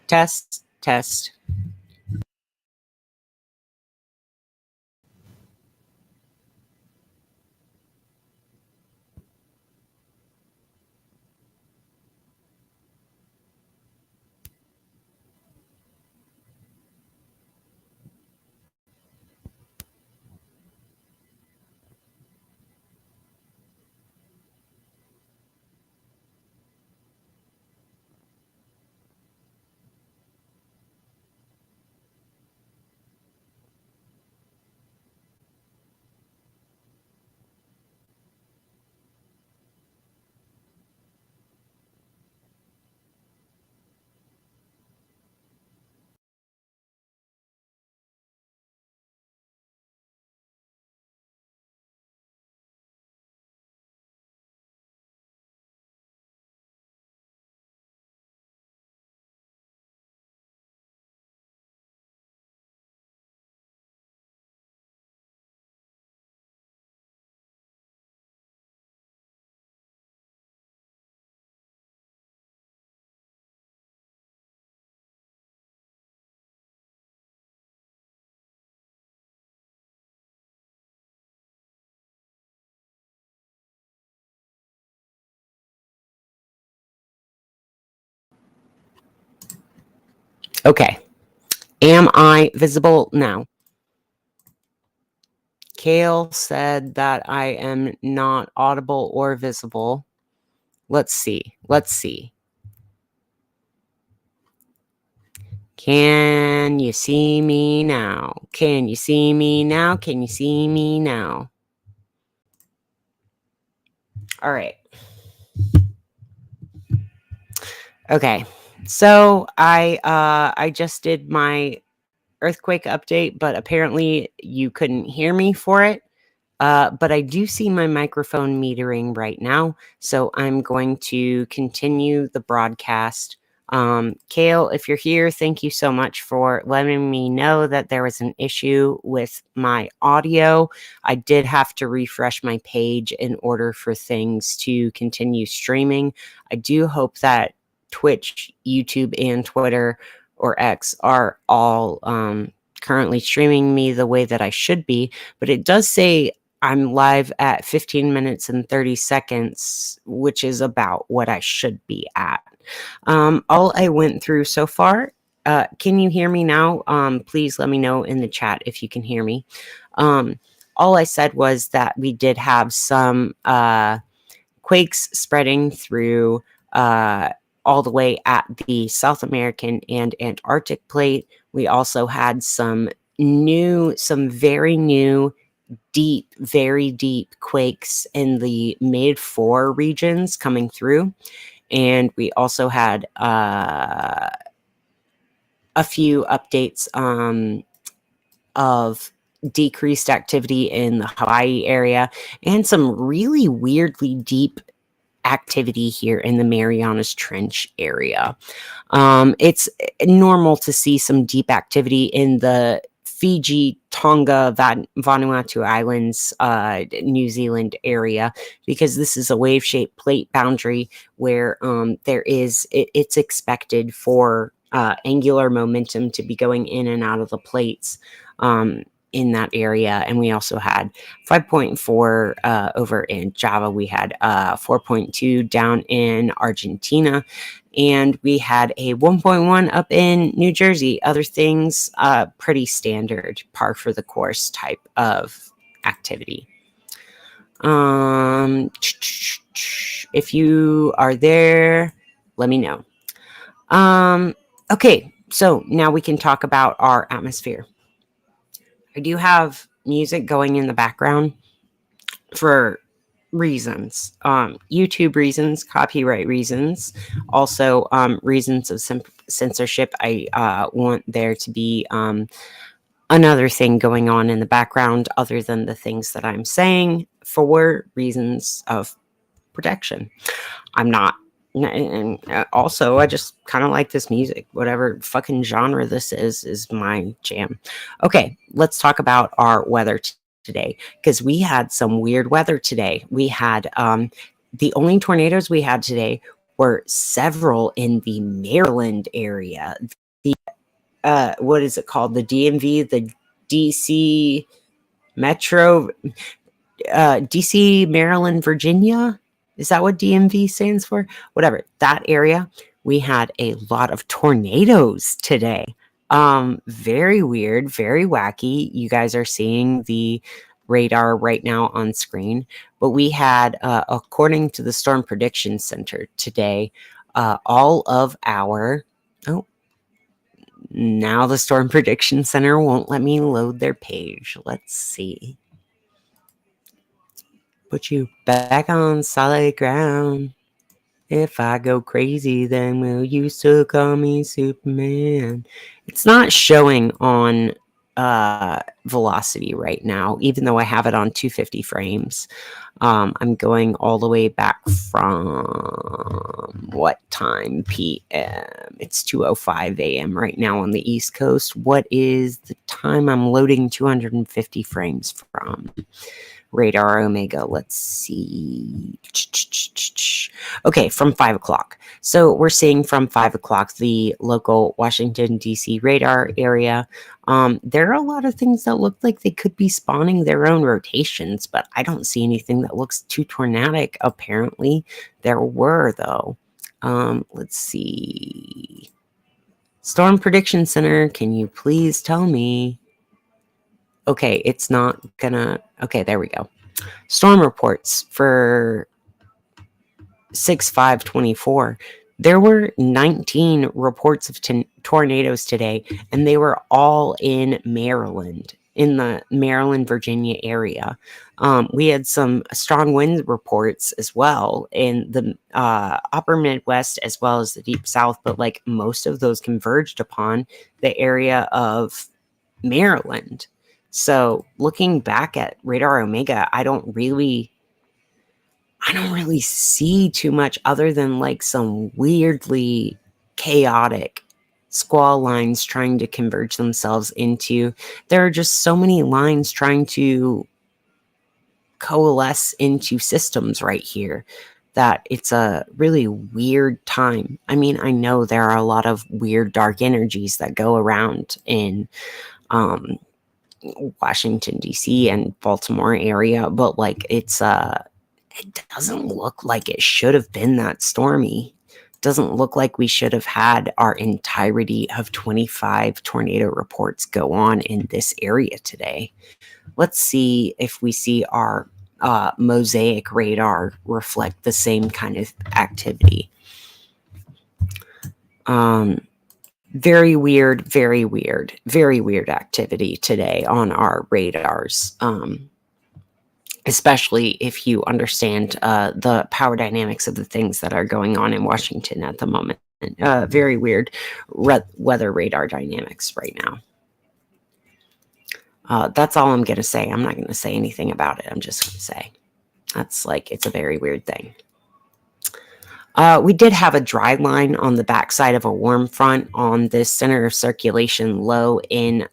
Test, test. Okay. Am I visible now? Kale said that I am not audible or visible. Let's see. Let's see. Can you see me now? Can you see me now? Can you see me now? All right. Okay. So I just did my earthquake update, but apparently you couldn't hear me for it. But I do see my microphone metering right now, so I'm going to continue the broadcast. Kale, if you're here, thank you so much for letting me know that there was an issue with my audio. I did have to refresh my page in order for things to continue streaming. I do hope that Twitch, YouTube, and Twitter or X are all currently streaming me the way that I should be, but it does say I'm live at 15 minutes and 30 seconds, which is about what I should be at. All I went through so far, can you hear me now? Please let me know in the chat if you can hear me. All I said was that we did have some quakes spreading through all the way at the South American and Antarctic plate. We also had some very new, deep, very deep quakes in the mid-4 regions coming through. And we also had a few updates of decreased activity in the Hawaii area and some really weirdly deep activity here in the Marianas Trench area. It's normal to see some deep activity in the Fiji, Tonga, Vanuatu Islands, New Zealand area, because this is a wave-shaped plate boundary where it's expected for angular momentum to be going in and out of the plates in that area. And we also had 5.4 over in Java. We had 4.2 down in Argentina. And we had a 1.1 up in New Jersey. Other things, pretty standard, par for the course type of activity. If you are there, let me know. Okay, so now we can talk about our atmosphere. I do have music going in the background for reasons, YouTube reasons, copyright reasons, also reasons of censorship. I want there to be another thing going on in the background other than the things that I'm saying for reasons of protection. I'm not. And also, I just kind of like this music. Whatever fucking genre this is my jam. Okay, let's talk about our weather today, because we had some weird weather today. We had the only tornadoes we had today or several in the Maryland area. The what is it called? The DMV, the DC Metro, DC, Maryland, Virginia. Is that what DMV stands for? Whatever. That area, we had a lot of tornadoes today. Very weird, very wacky. You guys are seeing the radar right now on screen, but we had, according to the Storm Prediction Center today, all of our, oh, now the Storm Prediction Center won't let me load their page. Let's see. Put you back on solid ground. If I go crazy, then will you still call me Superman? It's not showing on velocity right now, even though I have it on 250 frames. I'm going all the way back from what time p.m.? It's 2:05 a.m. right now on the East Coast. What is the time I'm loading 250 frames from? Radar Omega. Let's see. Okay, from 5 o'clock. So we're seeing from 5 o'clock the local Washington, D.C. radar area. There are a lot of things that look like they could be spawning their own rotations, but I don't see anything that looks too tornadic. Apparently, there were, though. Let's see. Storm Prediction Center, can you please tell me? Okay, it's not gonna... Okay, there we go. Storm reports for 6/5/24. There were 19 reports of tornadoes today, and they were all in Maryland, in the Maryland, Virginia area. We had some strong wind reports as well in the upper Midwest as well as the deep South, but like most of those converged upon the area of Maryland. So looking back at Radar Omega, I don't really see too much other than like some weirdly chaotic squall lines trying to converge themselves into. There are just so many lines trying to coalesce into systems right here that it's a really weird time. I mean, I know there are a lot of weird dark energies that go around in Washington, D.C. and Baltimore area, but like it doesn't look like it should have been that stormy. It doesn't look like we should have had our entirety of 25 tornado reports go on in this area today. Let's see if we see our mosaic radar reflect the same kind of activity. Very weird activity today on our radars. Especially if you understand the power dynamics of the things that are going on in Washington at the moment. Very weird weather radar dynamics right now. That's all I'm going to say. I'm not going to say anything about it. I'm just going to say it's a very weird thing. We did have a dry line on the backside of a warm front on the center of circulation low in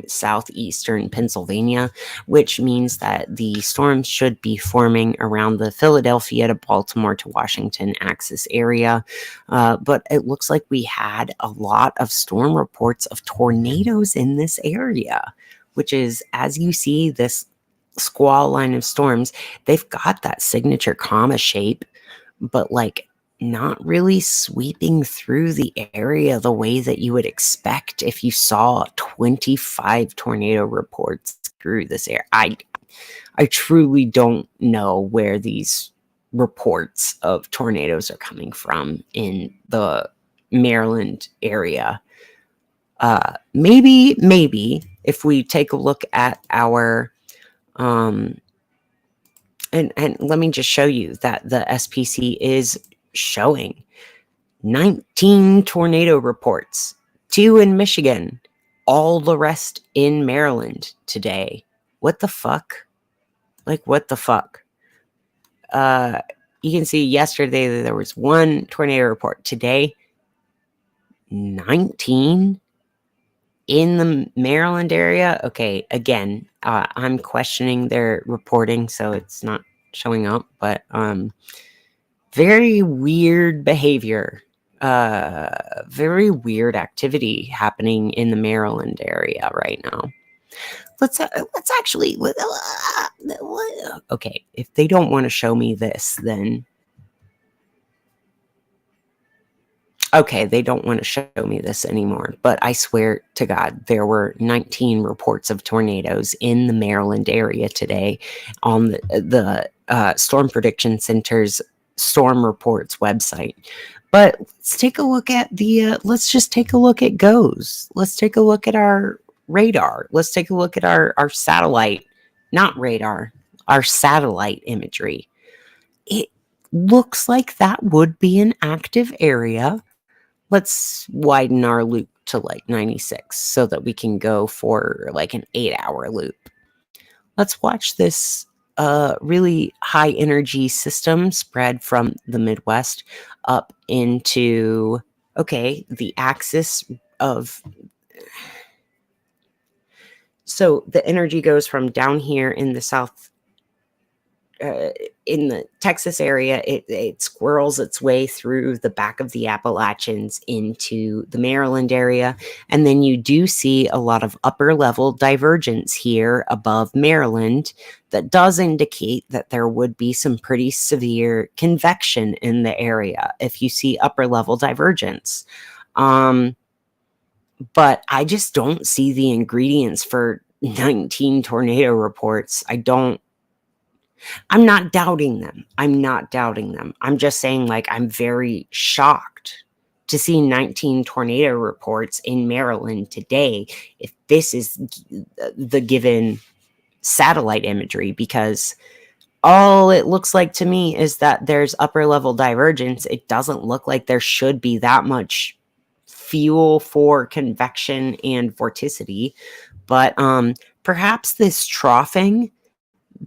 southeastern Pennsylvania, which means that the storms should be forming around the Philadelphia to Baltimore to Washington axis area. But it looks like we had a lot of storm reports of tornadoes in this area, which is, as you see this squall line of storms, they've got that signature comma shape, but like not really sweeping through the area the way that you would expect if you saw 25 tornado reports through this area. I truly don't know where these reports of tornadoes are coming from in the Maryland area. Maybe if we take a look at our and let me just show you that the SPC is showing 19 tornado reports, 2 in Michigan, all the rest in Maryland today. What the fuck? Like, what the fuck? You can see yesterday that there was 1 tornado report. Today, 19 in the Maryland area. Okay, again, I'm questioning their reporting, so it's not showing up, but Very weird behavior. Very weird activity happening in the Maryland area right now. Let's actually. Okay, if they don't want to show me this, then okay, they don't want to show me this anymore. But I swear to God, there were 19 reports of tornadoes in the Maryland area today on the Storm Prediction Center's Storm Reports website. But let's take a look at the. Let's just take a look at GOES. Let's take a look at our radar. Let's take a look at our satellite, not radar, our satellite imagery. It looks like that would be an active area. Let's widen our loop to like 96 so that we can go for like an 8-hour loop. Let's watch this really high energy system spread from the Midwest up into, okay, the axis of. So the energy goes from down here in the south, in the Texas area, it squirrels its way through the back of the Appalachians into the Maryland area. And then you do see a lot of upper level divergence here above Maryland that does indicate that there would be some pretty severe convection in the area if you see upper level divergence. But I just don't see the ingredients for 19 tornado reports. I'm not doubting them. I'm just saying, like, I'm very shocked to see 19 tornado reports in Maryland today if this is the given satellite imagery, because all it looks like to me is that there's upper level divergence. It doesn't look like there should be that much fuel for convection and vorticity, but perhaps this troughing,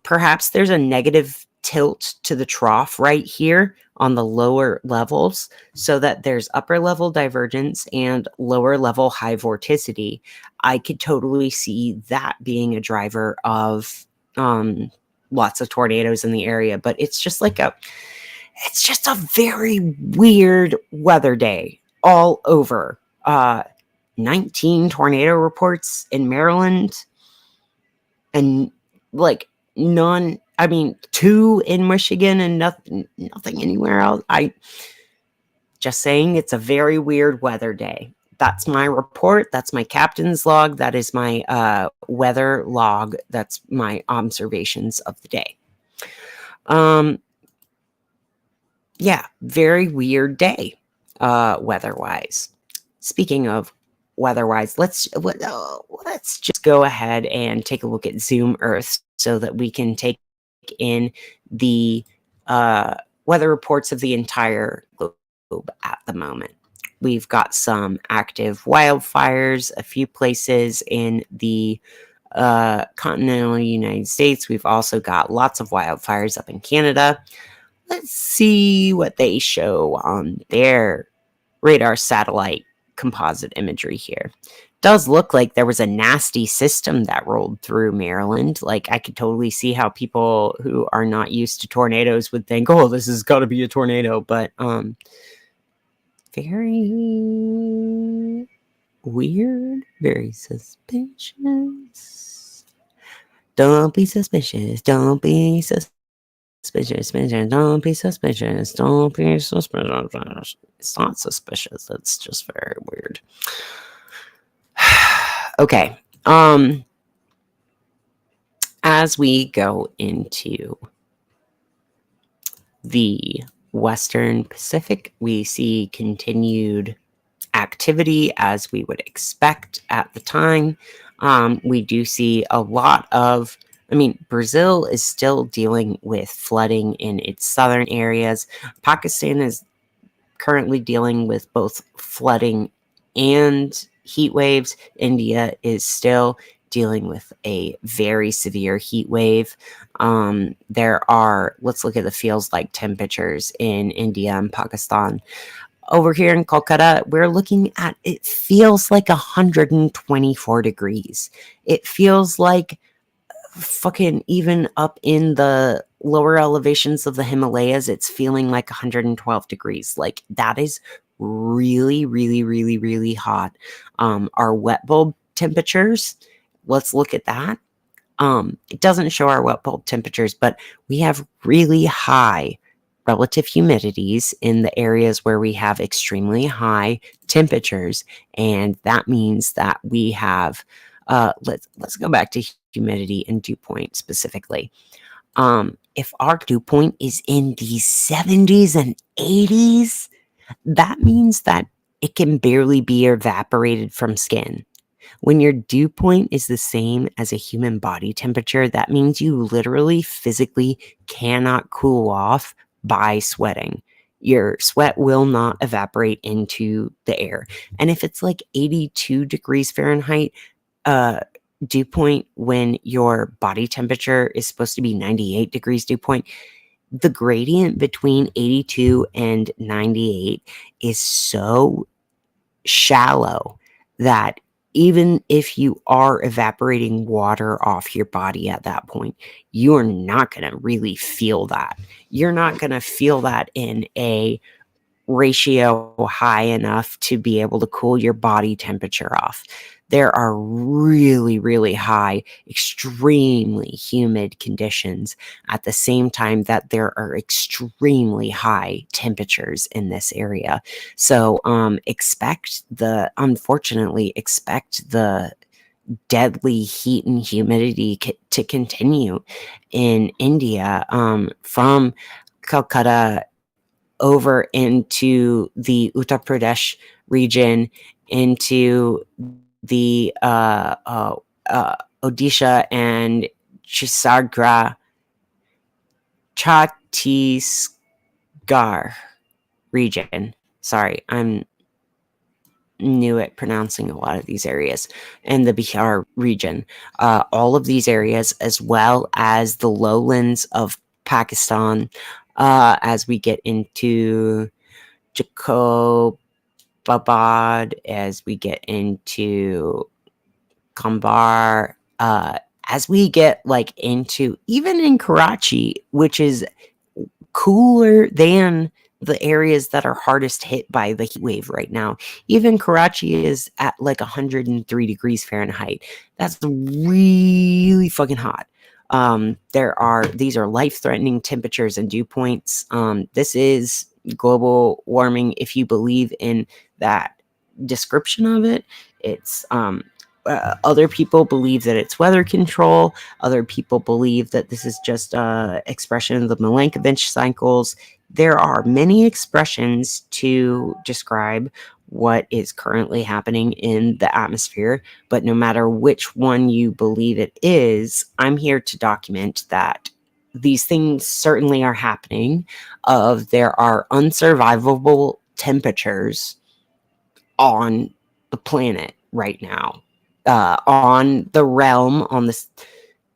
perhaps there's a negative tilt to the trough right here on the lower levels so that there's upper level divergence and lower level high vorticity. I could totally see that being a driver of lots of tornadoes in the area, but it's just a very weird weather day all over. 19 tornado reports in Maryland and like none, I mean 2 in Michigan and nothing anywhere else. I just saying, it's a very weird weather day. That's my report. That's my captain's log. That is my weather log. That's my observations of the day. Yeah, very weird day weather-wise. Speaking of weather-wise, let's just go ahead and take a look at Zoom Earth so that we can take in the weather reports of the entire globe at the moment. We've got some active wildfires, a few places in the continental United States. We've also got lots of wildfires up in Canada. Let's see what they show on their radar satellite composite imagery here. Does look like there was a nasty system that rolled through Maryland. Like, I could totally see how people who are not used to tornadoes would think, oh, this has got to be a tornado. But very weird, very suspicious. Don't be suspicious. Don't be suspicious. Don't be suspicious. Don't be suspicious. It's not suspicious. It's just very weird. Okay. As we go into the Western Pacific, we see continued activity as we would expect at the time. We do see a lot of, Brazil is still dealing with flooding in its southern areas. Pakistan is currently dealing with both flooding and heat waves. India is still dealing with a very severe heat wave. Let's look at the feels like temperatures in India and Pakistan. Over here in Kolkata, we're looking at, it feels like 124 degrees. It feels like fucking even up in the lower elevations of the Himalayas, it's feeling like 112 degrees. Like that is really, really, really, really hot. Our wet bulb temperatures, let's look at that. It doesn't show our wet bulb temperatures, but we have really high relative humidities in the areas where we have extremely high temperatures, and that means that we have let's go back to humidity and dew point specifically. If our dew point is in the 70s and 80s, that means that it can barely be evaporated from skin. When your dew point is the same as a human body temperature, that means you literally physically cannot cool off by sweating. Your sweat will not evaporate into the air. And if it's like 82 degrees Fahrenheit, uh, dew point when your body temperature is supposed to be 98 degrees dew point, the gradient between 82 and 98 is so shallow that even if you are evaporating water off your body at that point, you're not going to really feel that. You're not going to feel that in a ratio high enough to be able to cool your body temperature off. There are really, really high, extremely humid conditions at the same time that there are extremely high temperatures in this area. So unfortunately, expect the deadly heat and humidity to continue in India, from Calcutta over into the Uttar Pradesh region, into the Odisha and Chhattisgarh region. Sorry, I'm new at pronouncing a lot of these areas, and the Bihar region. All of these areas, as well as the lowlands of Pakistan, as we get into Jacobabad, as we get into Kambar, as we get like into even in Karachi, which is cooler than the areas that are hardest hit by the heat wave right now. Even Karachi is at like 103 degrees Fahrenheit. That's really fucking hot. These are life-threatening temperatures and dew points. This is global warming. If you believe in that description of it, it's other people believe that it's weather control. Other people believe that this is just a expression of the Milankovitch cycles. There are many expressions to describe what is currently happening in the atmosphere, but no matter which one you believe it is, I'm here to document that these things certainly are happening. There are unsurvivable temperatures on the planet right now, on the realm, on this.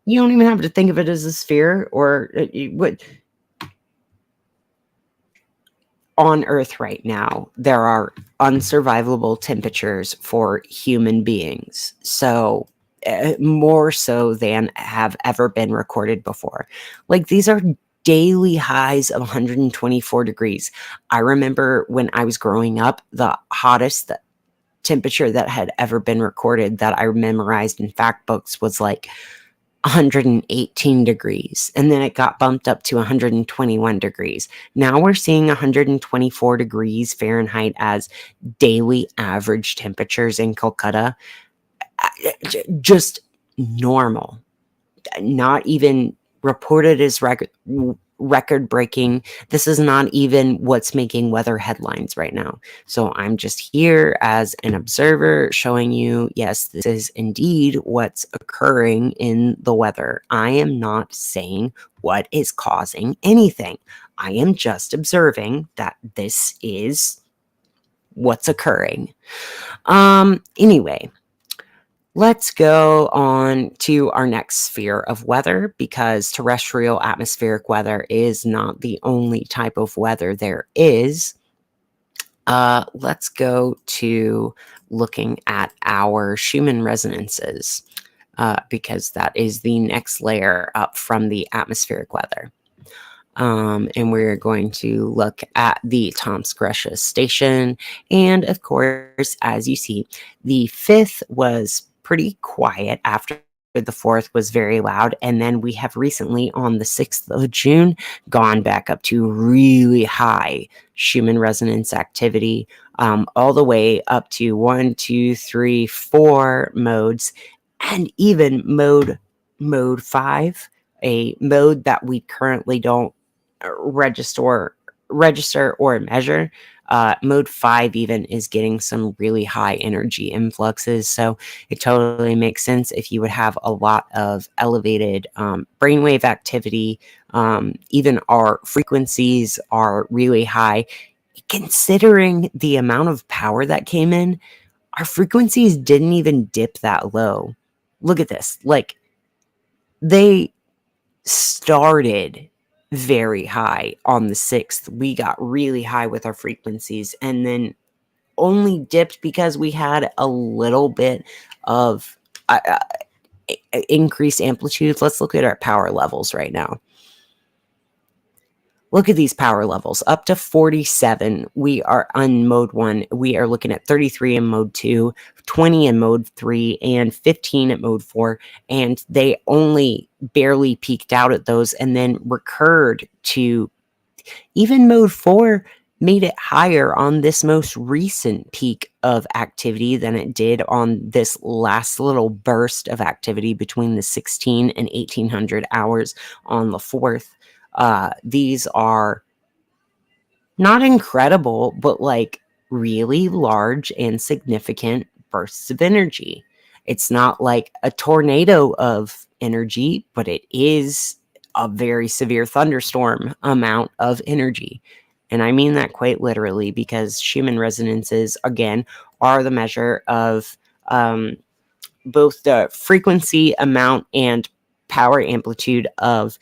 You don't even have to think of it as a sphere or what. On Earth right now, there are unsurvivable temperatures for human beings. So, more so than have ever been recorded before. Like, these are daily highs of 124 degrees. I remember when I was growing up, the hottest temperature that had ever been recorded that I memorized in fact books was like 118 degrees, and then it got bumped up to 121 degrees. Now we're seeing 124 degrees Fahrenheit as daily average temperatures in Calcutta. Just normal, not even reported as record breaking. This is not even what's making weather headlines right now. So I'm just here as an observer showing you, yes, this is indeed what's occurring in the weather. I am not saying what is causing anything. I am just observing that this is what's occurring. Anyway, let's go on to our next sphere of weather, because terrestrial atmospheric weather is not the only type of weather there is. Let's go to looking at our Schumann resonances. because that is the next layer up from the atmospheric weather. And we're going to look at the Tom's Grecius station. And of course, as you see, the 5th was pretty quiet after the 4th was very loud. And then we have recently, on the 6th of June, gone back up to really high Schumann resonance activity, all the way up to 1, 2, 3, 4 modes, and even mode 5, a mode that we currently don't register or measure. Mode 5 even is getting some really high energy influxes, so it totally makes sense if you would have a lot of elevated brainwave activity. Even our frequencies are really high. Considering the amount of power that came in, our frequencies didn't even dip that low. Look at this. Like, they started very high on the 6th. We got really high with our frequencies and then only dipped because we had a little bit of increased amplitude. Let's look at our power levels right now. Look at these power levels, up to 47. We are on mode 1. We are looking at 33 in mode 2, 20 in mode 3, and 15 at mode 4. And they only barely peaked out at those and then recurred to even mode 4, made it higher on this most recent peak of activity than it did on this last little burst of activity between the 16 and 1800 hours on the 4th. These are not incredible, but like really large and significant bursts of energy. It's not like a tornado of energy, but it is a very severe thunderstorm amount of energy. And I mean that quite literally, because Schumann resonances, again, are the measure of both the frequency, amount, and power amplitude of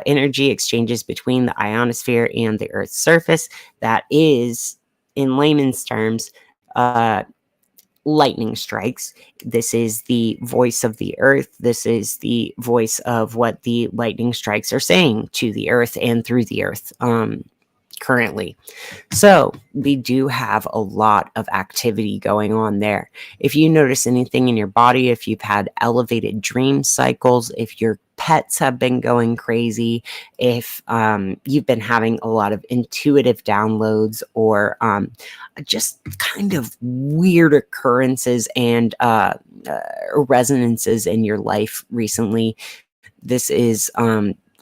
energy exchanges between the ionosphere and the Earth's surface. That is, in layman's terms, lightning strikes. This is the voice of the Earth. This is the voice of what the lightning strikes are saying to the Earth and through the Earth currently. So we do have a lot of activity going on there. If you notice anything in your body, if you've had elevated dream cycles, if your pets have been going crazy, if you've been having a lot of intuitive downloads or just kind of weird occurrences and resonances in your life recently, this is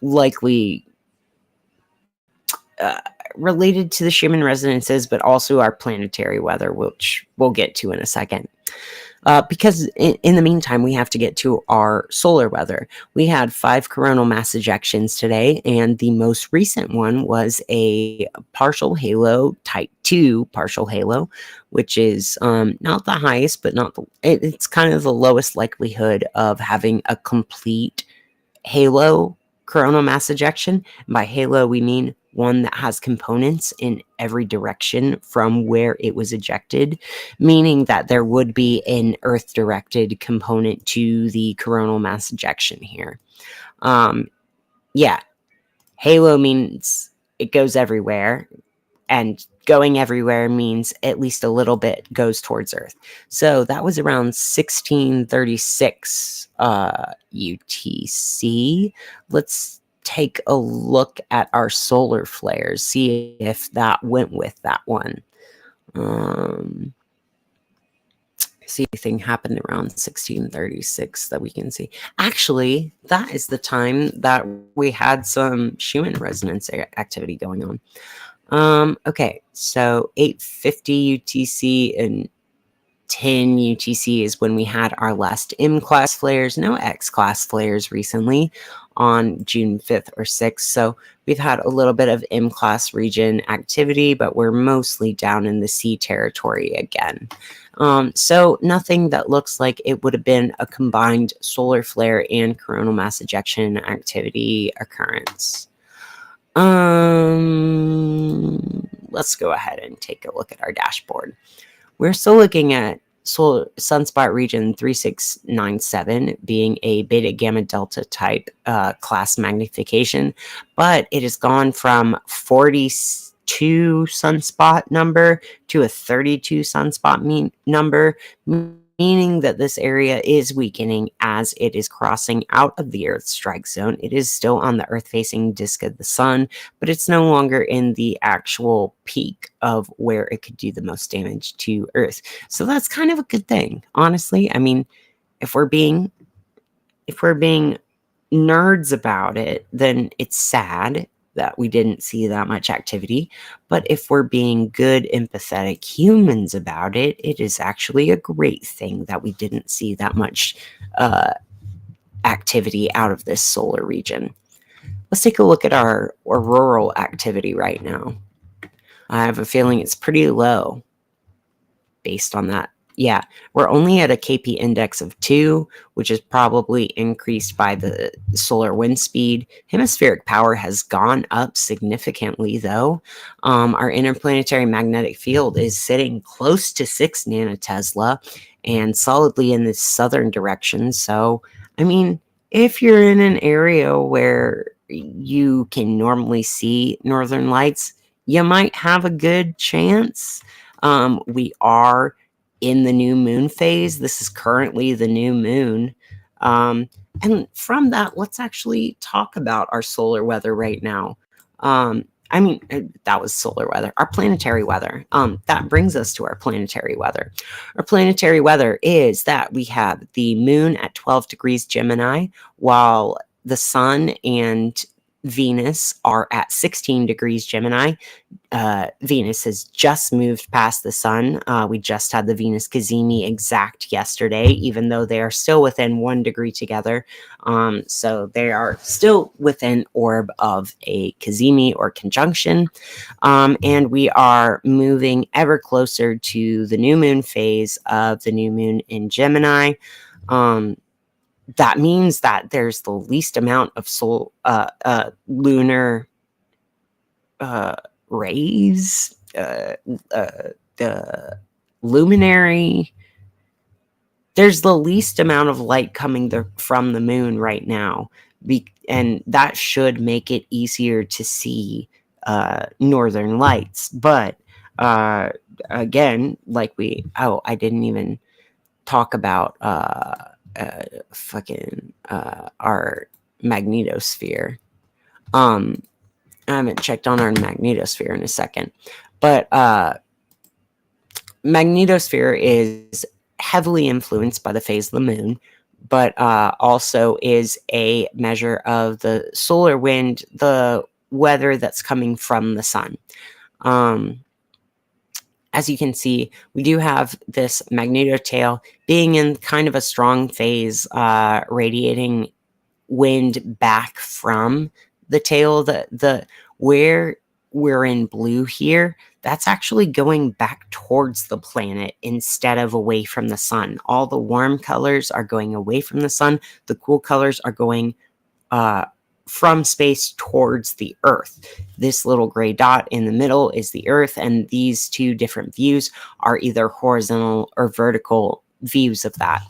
likely related to the Schumann resonances, but also our planetary weather, which we'll get to in a second. Because in the meantime, we have to get to our solar weather. We had 5 coronal mass ejections today, and the most recent one was a partial halo, type 2 partial halo, which is not the highest, but it's kind of the lowest likelihood of having a complete halo coronal mass ejection. And by halo, we mean one that has components in every direction from where it was ejected, meaning that there would be an Earth-directed component to the coronal mass ejection here. Yeah, halo means it goes everywhere, and going everywhere means at least a little bit goes towards Earth. So that was around 1636 UTC. Let's take a look at our solar flares, see if that went with that one. See anything happened around 1636 that we can see. Actually, that is the time that we had some Schumann resonance activity going on. Okay, so 850 UTC and 10 UTC is when we had our last M-class flares, no X-class flares recently on June 5th or 6th. So we've had a little bit of M-class region activity, but we're mostly down in the C territory again. So nothing that looks like it would have been a combined solar flare and coronal mass ejection activity occurrence. Let's go ahead and take a look at our dashboard. We're still looking at sunspot region 3697 being a beta gamma delta type class magnification, but it has gone from 42 sunspot number to a 32 sunspot number, meaning that this area is weakening as it is crossing out of the Earth's strike zone. It is still on the Earth-facing disk of the sun, but it's no longer in the actual peak of where it could do the most damage to Earth. So that's kind of a good thing, honestly. I mean, if we're being nerds about it, then it's sad that we didn't see that much activity. But if we're being good, empathetic humans about it, it is actually a great thing that we didn't see that much activity out of this solar region. Let's take a look at our auroral activity right now. I have a feeling it's pretty low based on that. Yeah, we're only at a KP index of 2, which is probably increased by the solar wind speed. Hemispheric power has gone up significantly, though. Our interplanetary magnetic field is sitting close to 6 nanotesla and solidly in the southern direction. So, I mean, if you're in an area where you can normally see northern lights, you might have a good chance. We are in the new moon phase. This is currently the new moon. And from that, let's actually talk about our solar weather right now. That was solar weather, our planetary weather. That brings us to our planetary weather. Our planetary weather is that we have the moon at 12 degrees Gemini, while the sun and Venus are at 16 degrees Gemini. Venus has just moved past the sun. We just had the Venus Cazimi exact yesterday, even though they are still within 1 degree together. So they are still within orb of a Cazimi or conjunction. And we are moving ever closer to the new moon phase of the new moon in Gemini. That means that there's the least amount of lunar rays, the luminary. There's the least amount of light coming from the moon right now, and that should make it easier to see northern lights. But again, I didn't even talk about our magnetosphere. I haven't checked on our magnetosphere in a second, but magnetosphere is heavily influenced by the phase of the moon, but also is a measure of the solar wind, the weather that's coming from the sun. As you can see, we do have this magnetotail being in kind of a strong phase, radiating wind back from the tail. Where we're in blue here, that's actually going back towards the planet instead of away from the sun. All the warm colors are going away from the sun. The cool colors are going from space towards the Earth. This little gray dot in the middle is the Earth, and these two different views are either horizontal or vertical views of that.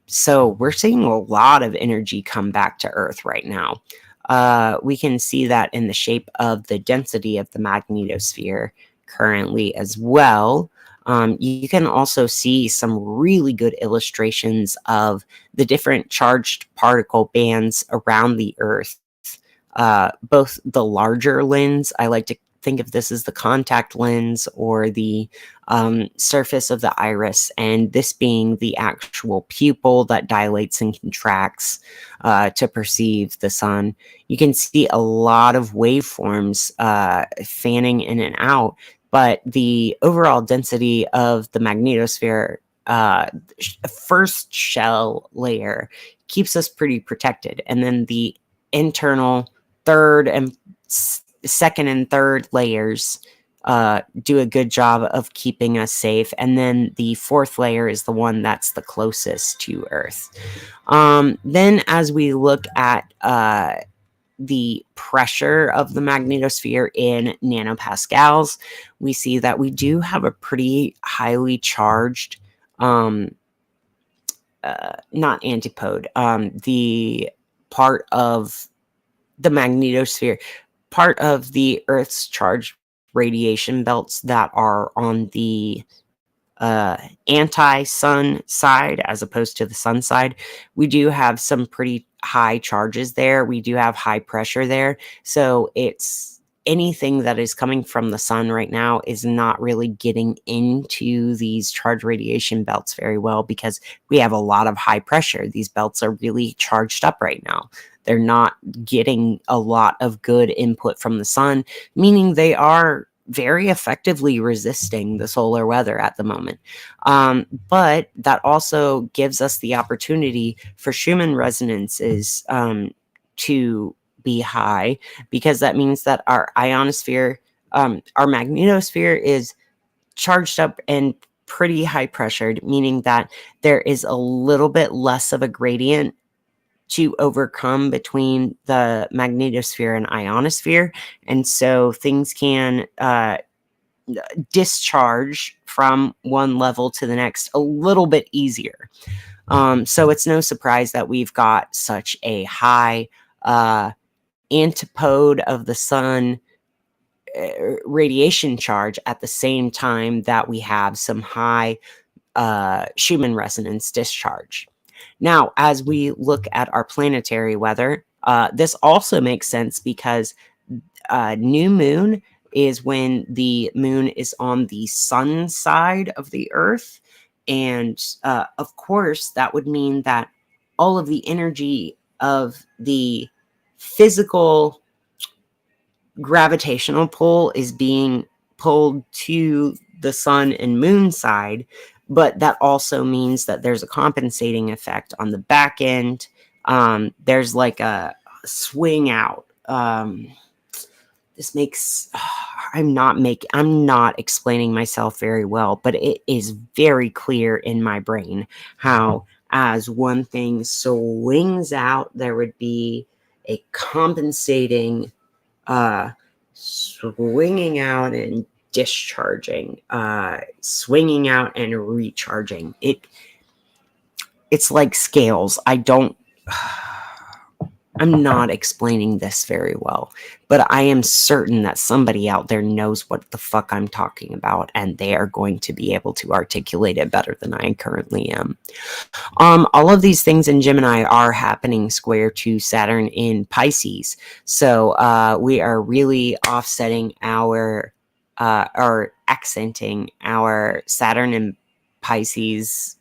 So we're seeing a lot of energy come back to Earth right now. We can see that in the shape of the density of the magnetosphere currently as well. You can also see some really good illustrations of the different charged particle bands around the Earth. Both the larger lens, I like to think of this as the contact lens or the surface of the iris, and this being the actual pupil that dilates and contracts to perceive the sun. You can see a lot of waveforms fanning in and out, but the overall density of the magnetosphere, first shell layer, keeps us pretty protected, and then the internal second and third layers do a good job of keeping us safe, and then the fourth layer is the one that's the closest to Earth. Then as we look at the pressure of the magnetosphere in nanopascals, we see that we do have a pretty highly charged not antipode, the part of the magnetosphere, part of the Earth's charged radiation belts that are on the anti-sun side as opposed to the sun side. We do have some pretty high charges there. We do have high pressure there. So it's anything that is coming from the sun right now is not really getting into these charged radiation belts very well because we have a lot of high pressure. These belts are really charged up right now. They're not getting a lot of good input from the sun, meaning they are very effectively resisting the solar weather at the moment. But that also gives us the opportunity for Schumann resonances to be high, because that means that our ionosphere, our magnetosphere is charged up and pretty high pressured, meaning that there is a little bit less of a gradient to overcome between the magnetosphere and ionosphere. And so things can discharge from one level to the next a little bit easier. So it's no surprise that we've got such a high antipode of the sun radiation charge at the same time that we have some high Schumann resonance discharge. Now, as we look at our planetary weather, this also makes sense because new moon is when the moon is on the sun side of the Earth. And of course, that would mean that all of the energy of the physical gravitational pull is being pulled to the sun and moon side, but that also means that there's a compensating effect on the back end. There's like a swing out. This makes I'm not explaining myself very well, but it is very clear in my brain how as one thing swings out, there would be a compensating swinging out and discharging, swinging out and recharging. It's like scales. I'm not explaining this very well, but I am certain that somebody out there knows what the fuck I'm talking about, and they are going to be able to articulate it better than I currently am. All of these things in Gemini are happening square to Saturn in Pisces. So we are really offsetting or accenting our Saturn and Pisces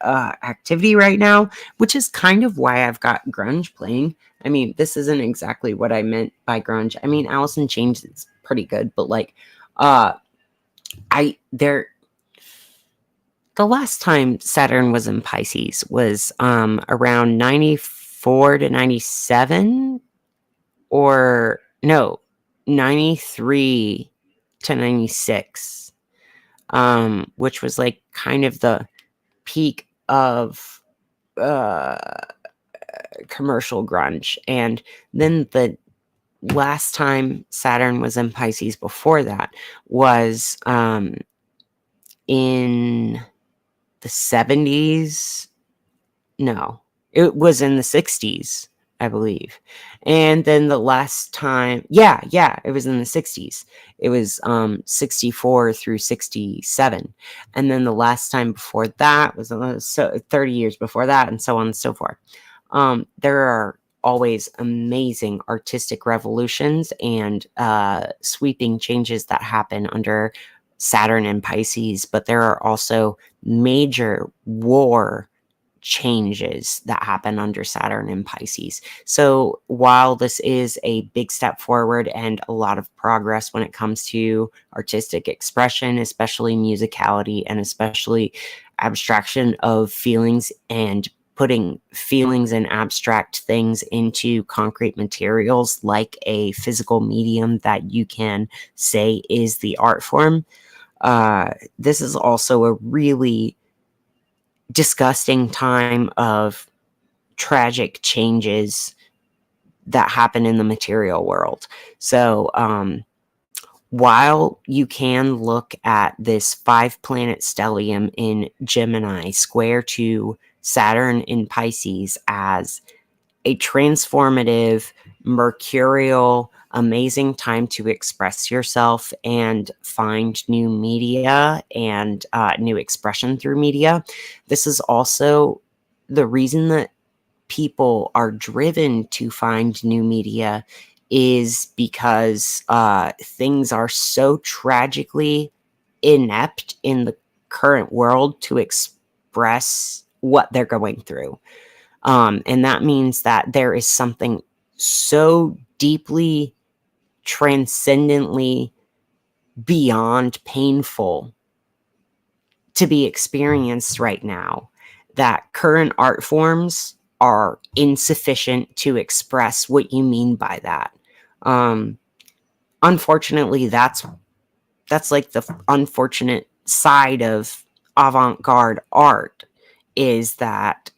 activity right now, which is kind of why I've got grunge playing. I mean, this isn't exactly what I meant by grunge. I mean, Alice in Chains is pretty good, but like, the last time Saturn was in Pisces was around 94 to 97, or no, 93 to 96, which was like kind of the peak of commercial grunge. And then the last time Saturn was in Pisces before that was in the 70s. No, it was in the 60s, I believe. And then the last time, yeah, it was in the 60s. It was 64 through 67. And then the last time before that was 30 years before that, and so on and so forth. There are always amazing artistic revolutions and sweeping changes that happen under Saturn and Pisces, but there are also major war changes that happen under Saturn and Pisces. So while this is a big step forward and a lot of progress when it comes to artistic expression, especially musicality and especially abstraction of feelings and putting feelings and abstract things into concrete materials like a physical medium that you can say is the art form, this is also a really disgusting time of tragic changes that happen in the material world. So while you can look at this 5-planet stellium in Gemini square to Saturn in Pisces as a transformative, mercurial, amazing time to express yourself and find new media and new expression through media, this is also the reason that people are driven to find new media is because things are so tragically inept in the current world to express what they're going through. And that means that there is something so deeply, transcendently beyond painful to be experienced right now that current art forms are insufficient to express what you mean by that. Um, Unfortunately, that's like the unfortunate side of avant-garde art, is that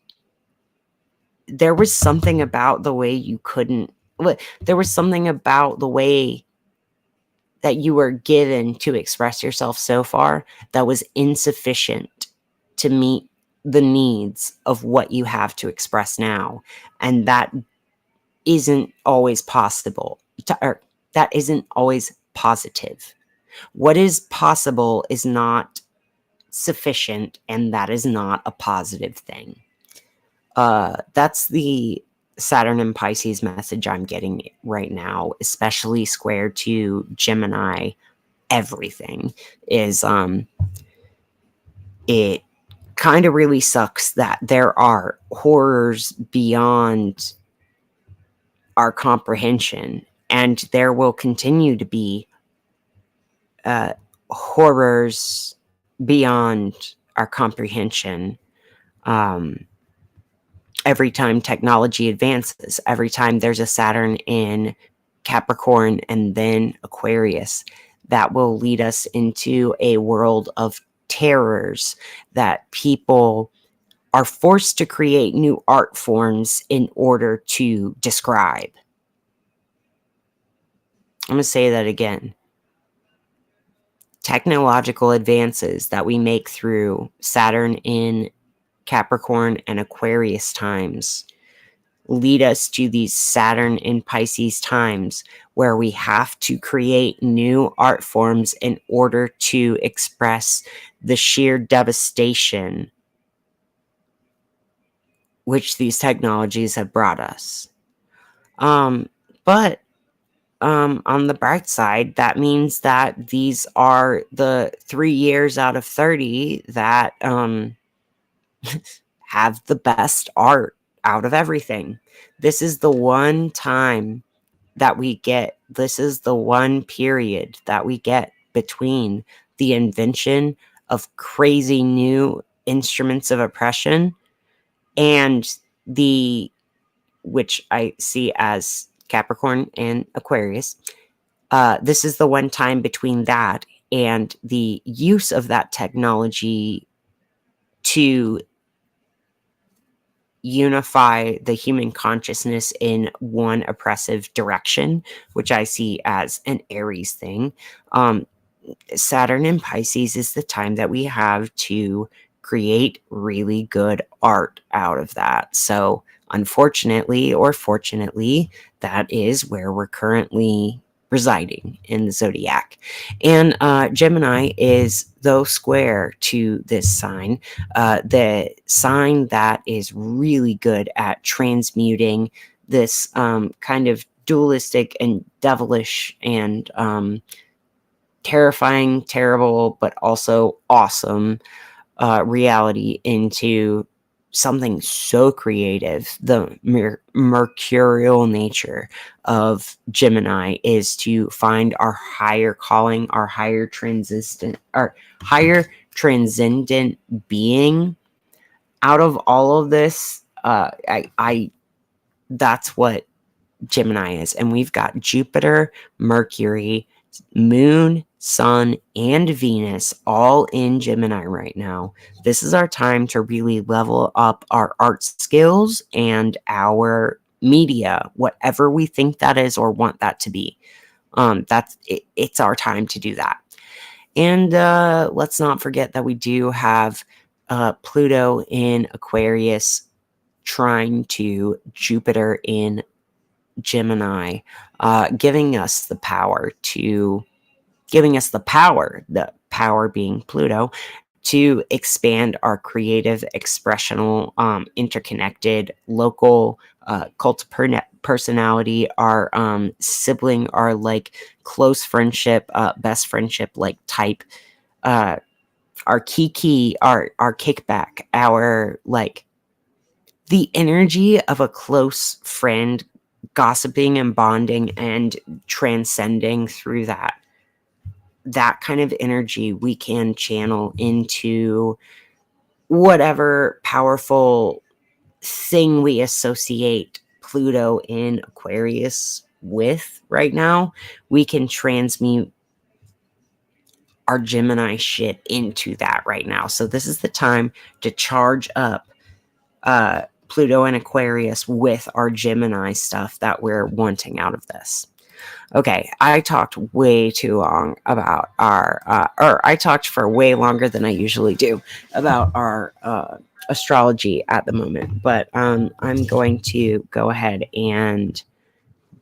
there was something about the way you couldn't. There was something about the way that you were given to express yourself so far that was insufficient to meet the needs of what you have to express now. And that isn't always possible, or that isn't always positive. What is possible is not sufficient, and that is not a positive thing. That's the Saturn and Pisces message I'm getting right now, especially square to Gemini. Everything is it kind of really sucks that there are horrors beyond our comprehension, and there will continue to be horrors beyond our comprehension. Every time technology advances, every time there's a Saturn in Capricorn and then Aquarius, that will lead us into a world of terrors that people are forced to create new art forms in order to describe. I'm going to say that again. Technological advances that we make through Saturn in Capricorn and Aquarius times lead us to these Saturn in Pisces times where we have to create new art forms in order to express the sheer devastation which these technologies have brought us. But on the bright side, that means that these are the 3 years out of 30 that have the best art out of everything. This is the one time that we get, this is the one period that we get between the invention of crazy new instruments of oppression and the, which I see as Capricorn and Aquarius. This is the one time between that and the use of that technology to unify the human consciousness in one oppressive direction, which I see as an Aries thing. Saturn in Pisces is the time that we have to create really good art out of that. So, unfortunately or fortunately, that is where we're currently residing in the zodiac. And Gemini is, though square to this sign, the sign that is really good at transmuting this kind of dualistic and devilish and terrifying, terrible, but also awesome reality into something so creative. The mercurial nature of Gemini is to find our higher calling, our higher transcendent being. Out of all of this, that's what Gemini is. And we've got Jupiter, Mercury, Moon, Sun, and Venus all in Gemini right now. This is our time to really level up our art skills and our media, whatever we think that is or want that to be. It's our time to do that. And let's not forget that we do have Pluto in Aquarius trying to Jupiter in Gemini, giving us the power, the power being Pluto, to expand our creative, expressional, interconnected, local cult personality, our sibling, our like close friendship, best friendship like type, our kiki, our kickback, our like the energy of a close friend, gossiping and bonding and transcending through that kind of energy we can channel into whatever powerful thing we associate Pluto in Aquarius with right now. We can transmute our Gemini shit into that right now. So this is the time to charge up Pluto and Aquarius with our Gemini stuff that we're wanting out of this. Okay, I talked way too long about I talked for way longer than I usually do about our astrology at the moment, but I'm going to go ahead and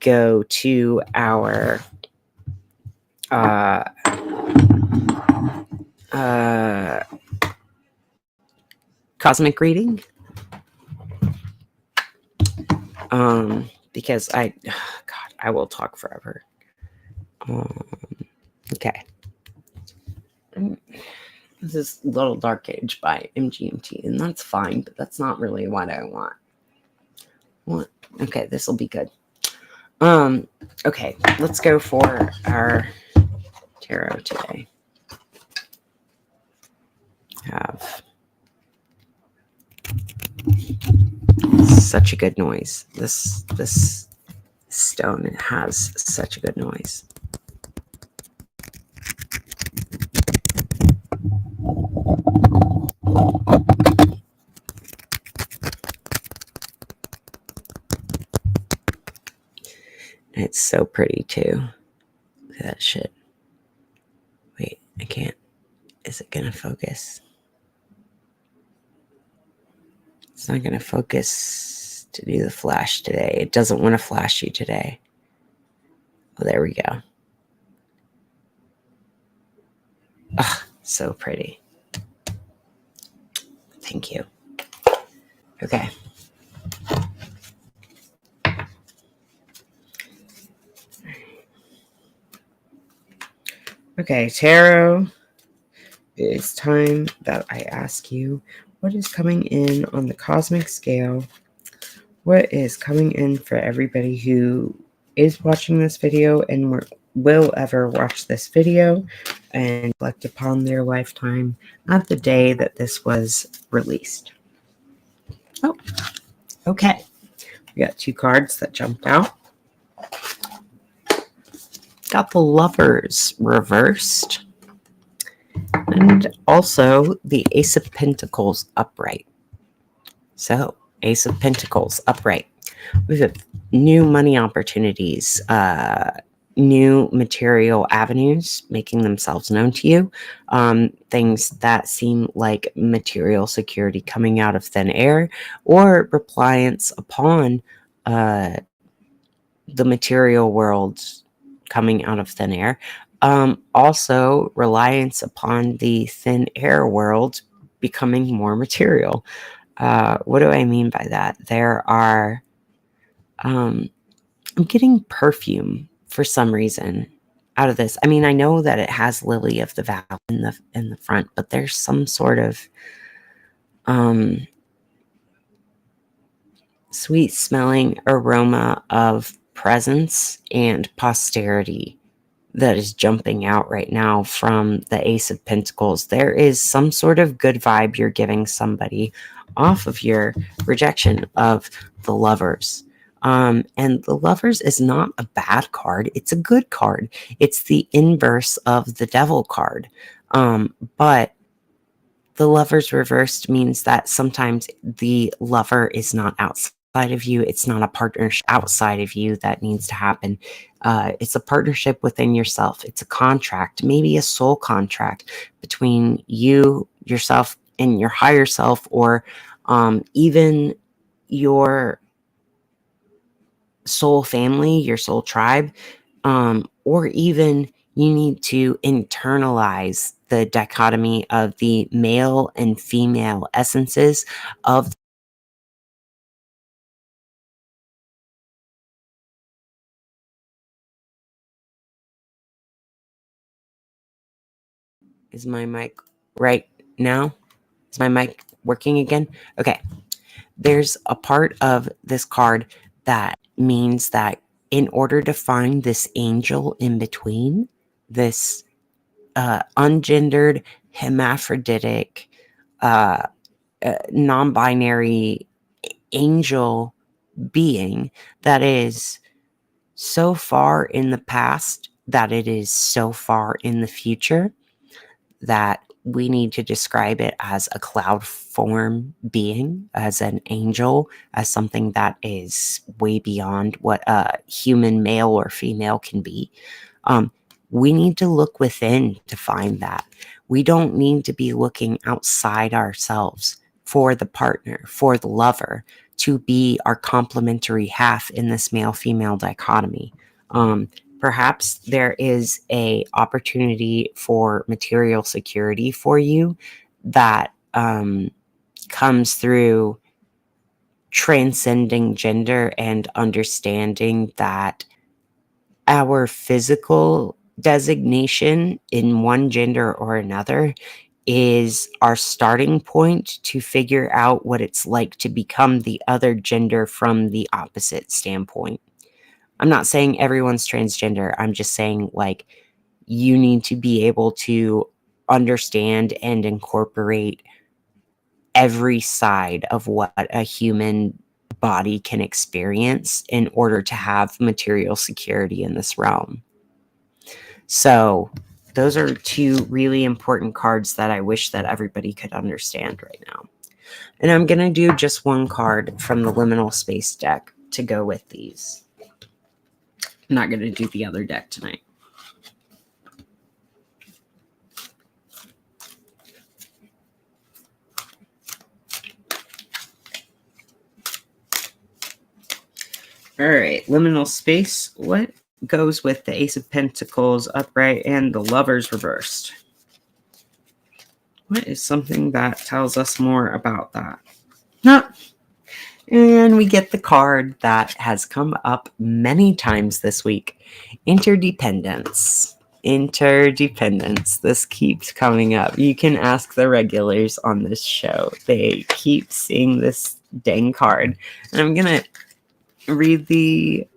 go to our cosmic reading. Because God, I will talk forever. Okay. This is Little Dark Age by MGMT, and that's fine, but that's not really what I want. Okay, this will be good. Okay, let's go for our tarot today. Have such a good noise. This stone has such a good noise. It's so pretty too. Look at that shit. Wait, I can't. Is it gonna focus? It's not gonna focus to do the flash today. It doesn't want to flash you today. Oh, there we go. Ah, so pretty. Thank you. Okay. Okay, tarot. It's time that I ask you what is coming in on the cosmic scale. What is coming in for everybody who is watching this video and will ever watch this video and reflect upon their lifetime at the day that this was released. Oh, okay. We got 2 cards that jumped out. Got the Lovers reversed. And also the Ace of Pentacles upright. So, Ace of Pentacles upright. We have new money opportunities, new material avenues making themselves known to you. Things that seem like material security coming out of thin air, or reliance upon the material world coming out of thin air. Also, reliance upon the thin air world becoming more material. What do I mean by that? There are, I'm getting perfume for some reason out of this. I mean, I know that it has Lily of the Valley in the front, but there's some sort of sweet smelling aroma of presence and posterity that is jumping out right now from the Ace of Pentacles. There is some sort of good vibe you're giving somebody off of your rejection of the Lovers. And the Lovers is not a bad card. It's a good card. It's the inverse of the Devil card. But the Lovers reversed means that sometimes the lover is not outside of you. It's not a partnership outside of you that needs to happen. It's a partnership within yourself. It's a contract, maybe a soul contract between you, yourself, and your higher self, or even your soul family, your soul tribe, or even you need to internalize the dichotomy of the male and female essences of. Is my mic right now? Is my mic working again? Okay. There's a part of this card that means that in order to find this angel in between, this ungendered, hermaphroditic, uh, non binary angel being that is so far in the past that it is so far in the future, that we need to describe it as a cloud form being, as an angel, as something that is way beyond what a human male or female can be. Um, we need to look within to find that. We don't need to be looking outside ourselves for the partner, for the lover, to be our complementary half in this male-female dichotomy. Perhaps there is a opportunity for material security for you that comes through transcending gender and understanding that our physical designation in one gender or another is our starting point to figure out what it's like to become the other gender from the opposite standpoint. I'm not saying everyone's transgender. I'm just saying, like, you need to be able to understand and incorporate every side of what a human body can experience in order to have material security in this realm. So, those are two really important cards that I wish that everybody could understand right now. And I'm going to do just one card from the liminal space deck to go with these. I'm not going to do the other deck tonight. All right, liminal space. What goes with the Ace of Pentacles upright and the Lovers reversed? What is something that tells us more about that? No. And we get the card that has come up many times this week. Interdependence. Interdependence. This keeps coming up. You can ask the regulars on this show. They keep seeing this dang card. And I'm going to read the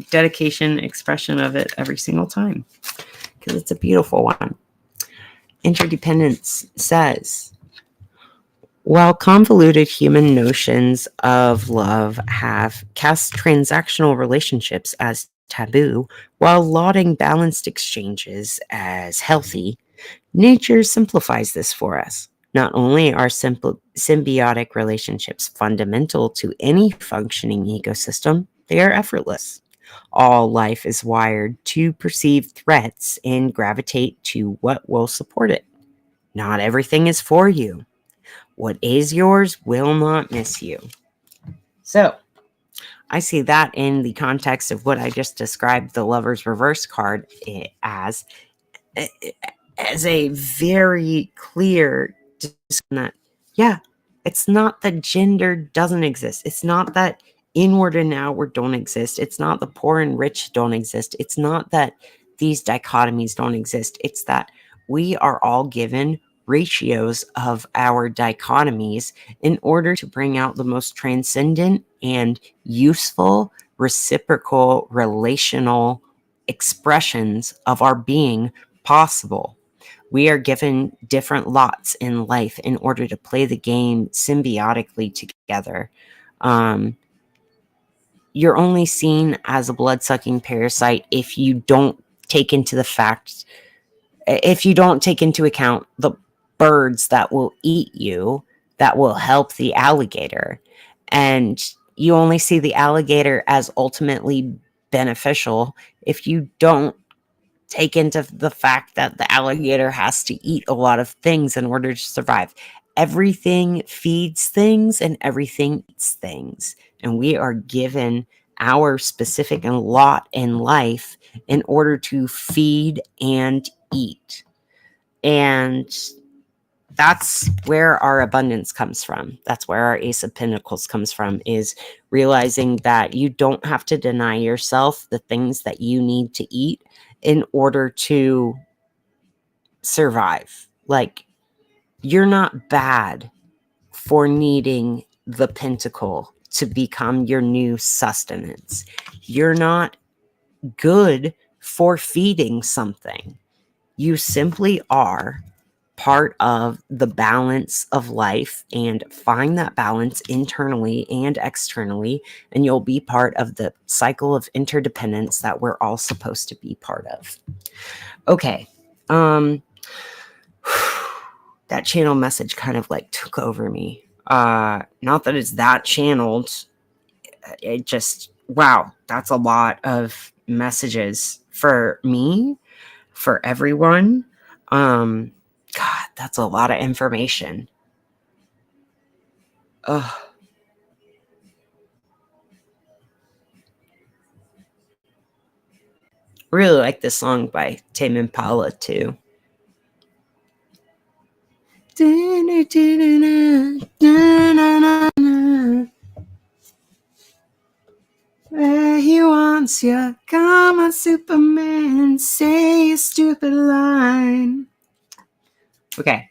dedication expression of it every single time because it's a beautiful one. Interdependence says, while convoluted human notions of love have cast transactional relationships as taboo, while lauding balanced exchanges as healthy, nature simplifies this for us. Not only are symbiotic relationships fundamental to any functioning ecosystem, they are effortless. All life is wired to perceive threats and gravitate to what will support it. Not everything is for you. What is yours will not miss you. So, I see that in the context of what I just described the Lover's Reverse card as a very clear that, yeah, it's not that gender doesn't exist. It's not that inward and outward don't exist. It's not the poor and rich don't exist. It's not that these dichotomies don't exist. It's that we are all given ratios of our dichotomies in order to bring out the most transcendent and useful, reciprocal, relational expressions of our being possible. We are given different lots in life in order to play the game symbiotically together. You're only seen as a blood-sucking parasite if you don't take into account the birds that will eat you, that will help the alligator. And you only see the alligator as ultimately beneficial if you don't take into the fact that the alligator has to eat a lot of things in order to survive. Everything feeds things and everything eats things. And we are given our specific and lot in life in order to feed and eat. And that's where our abundance comes from. That's where our Ace of Pentacles comes from, is realizing that you don't have to deny yourself the things that you need to eat in order to survive. Like, you're not bad for needing the pentacle to become your new sustenance. You're not good for feeding something. You simply are part of the balance of life, and find that balance internally and externally, and you'll be part of the cycle of interdependence that we're all supposed to be part of. Okay. That channel message kind of like took over me. Not that it's that channeled. It just, wow, that's a lot of messages for me, for everyone. God, that's a lot of information. Ugh. Really like this song by Tame Impala too. Where he wants you, come on, Superman, say a stupid line. Okay.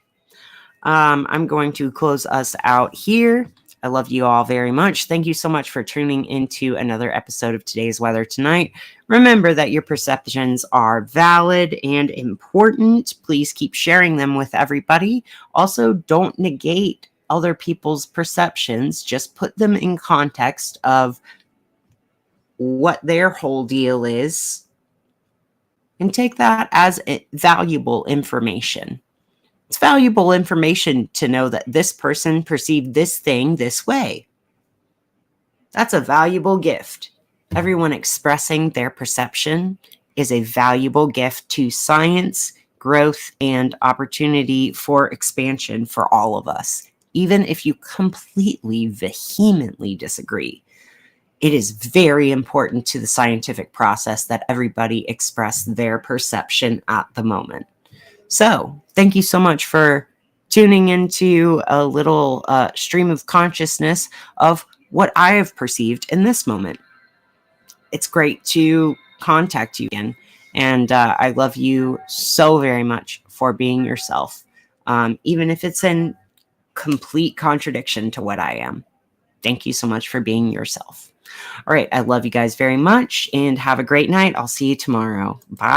I'm going to close us out here. I love you all very much. Thank you so much for tuning into another episode of Today's Weather Tonight. Remember that your perceptions are valid and important. Please keep sharing them with everybody. Also, don't negate other people's perceptions. Just put them in context of what their whole deal is, and take that as valuable information. It's valuable information to know that this person perceived this thing this way. That's a valuable gift. Everyone expressing their perception is a valuable gift to science, growth, and opportunity for expansion for all of us. Even if you completely, vehemently disagree, it is very important to the scientific process that everybody express their perception at the moment. So, thank you so much for tuning into a little stream of consciousness of what I have perceived in this moment. It's great to contact you again, and I love you so very much for being yourself, even if it's in complete contradiction to what I am. Thank you so much for being yourself. All right, I love you guys very much, and have a great night. I'll see you tomorrow. Bye.